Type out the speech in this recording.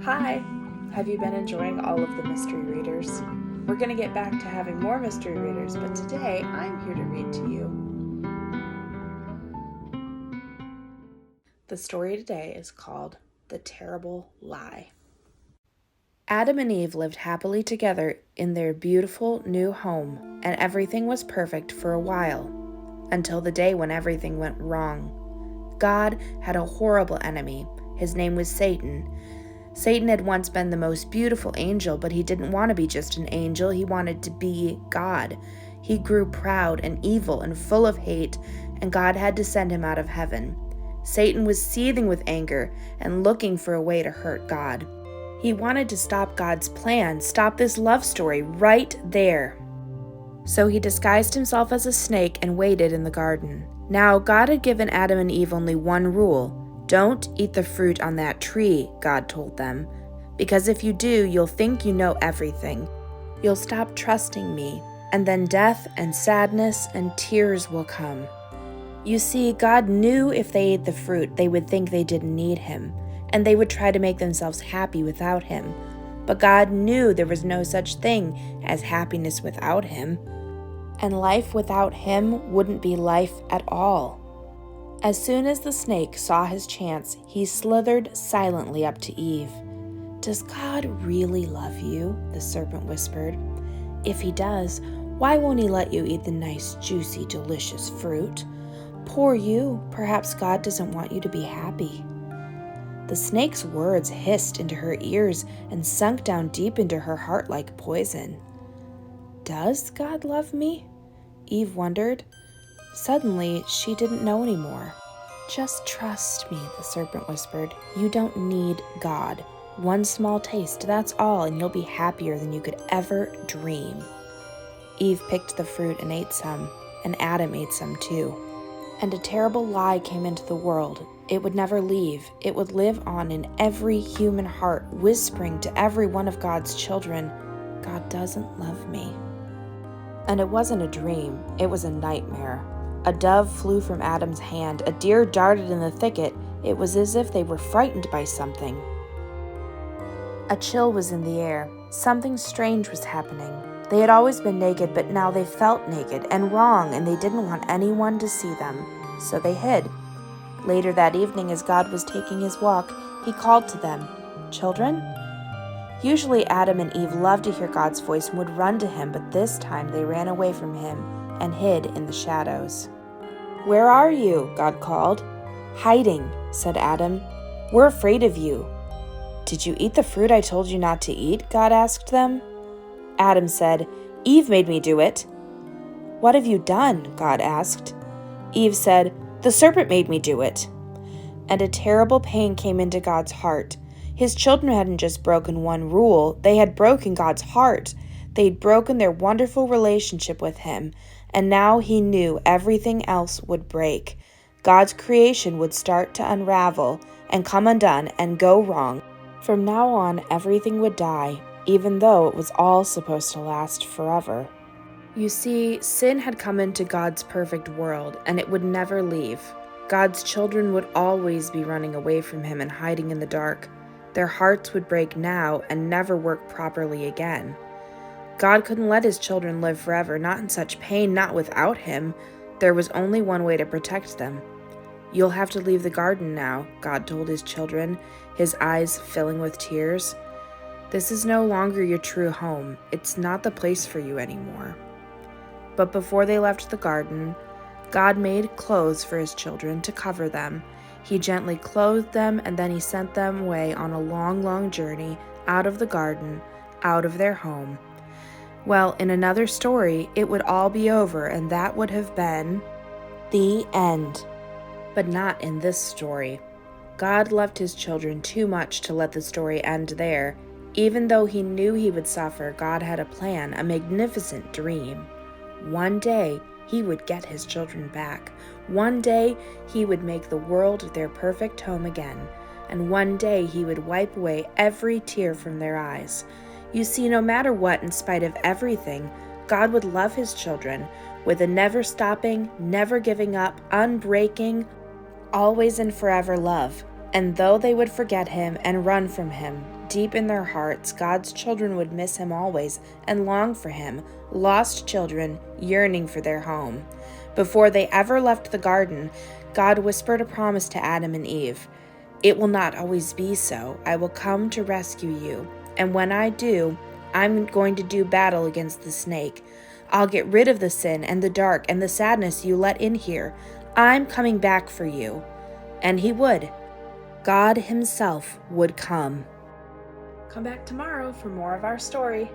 Hi! Have you been enjoying all of the mystery readers? We're going to get back to having more mystery readers, but today I'm here to read to you. The story today is called The Terrible Lie. Adam and Eve lived happily together in their beautiful new home, and everything was perfect for a while, until the day when everything went wrong. God had a horrible enemy. His name was Satan. Satan had once been the most beautiful angel, but he didn't want to be just an angel. He wanted to be God. He grew proud and evil and full of hate, and God had to send him out of heaven. Satan was seething with anger and looking for a way to hurt God. He wanted to stop God's plan, stop this love story right there. So he disguised himself as a snake and waited in the garden. Now, God had given Adam and Eve only one rule. Don't eat the fruit on that tree, God told them, because if you do, you'll think you know everything. You'll stop trusting me, and then death and sadness and tears will come. You see, God knew if they ate the fruit, they would think they didn't need him, and they would try to make themselves happy without him. But God knew there was no such thing as happiness without him, and life without him wouldn't be life at all. As soon as the snake saw his chance, he slithered silently up to Eve. "Does God really love you?" the serpent whispered. "If he does, why won't he let you eat the nice, juicy, delicious fruit? Poor you, perhaps God doesn't want you to be happy." The snake's words hissed into her ears and sunk down deep into her heart like poison. Does God love me? Eve wondered. Suddenly, she didn't know anymore. "Just trust me," the serpent whispered. "You don't need God. One small taste, that's all, and you'll be happier than you could ever dream." Eve picked the fruit and ate some, and Adam ate some too. And a terrible lie came into the world. It would never leave. It would live on in every human heart, whispering to every one of God's children, "God doesn't love me." And it wasn't a dream. It was a nightmare. A dove flew from Adam's hand. A deer darted in the thicket. It was as if they were frightened by something. A chill was in the air. Something strange was happening. They had always been naked, but now they felt naked and wrong, and they didn't want anyone to see them, so they hid. Later that evening, as God was taking his walk, he called to them, "Children?" Usually Adam and Eve loved to hear God's voice and would run to him, but this time they ran away from him and hid in the shadows. "Where are you?" God called. "Hiding," said Adam. "We're afraid of you." "Did you eat the fruit I told you not to eat?" God asked them. Adam said, "Eve made me do it." "What have you done?" God asked. Eve said, "The serpent made me do it." And a terrible pain came into God's heart. His children hadn't just broken one rule, they had broken God's heart. They'd broken their wonderful relationship with him, and now he knew everything else would break. God's creation would start to unravel and come undone and go wrong. From now on, everything would die, even though it was all supposed to last forever. You see, sin had come into God's perfect world, and it would never leave. God's children would always be running away from him and hiding in the dark. Their hearts would break now and never work properly again. God couldn't let his children live forever, not in such pain, not without him. There was only one way to protect them. "You'll have to leave the garden now," God told his children, his eyes filling with tears. "This is no longer your true home. It's not the place for you anymore." But before they left the garden, God made clothes for his children to cover them. He gently clothed them, and then he sent them away on a long, long journey out of the garden, out of their home. Well, in another story, it would all be over, and that would have been the end. But not in this story. God loved his children too much to let the story end there. Even though he knew he would suffer, God had a plan, a magnificent dream. One day, he would get his children back. One day, he would make the world their perfect home again. And one day, he would wipe away every tear from their eyes. You see, no matter what, in spite of everything, God would love his children with a never-stopping, never giving up, unbreaking, always and forever love. And though they would forget him and run from him, deep in their hearts, God's children would miss him always and long for him, lost children yearning for their home. Before they ever left the garden, God whispered a promise to Adam and Eve. "It will not always be so. I will come to rescue you. And when I do, I'm going to do battle against the snake. I'll get rid of the sin and the dark and the sadness you let in here. I'm coming back for you." And he would. God himself would come. Come back tomorrow for more of our story.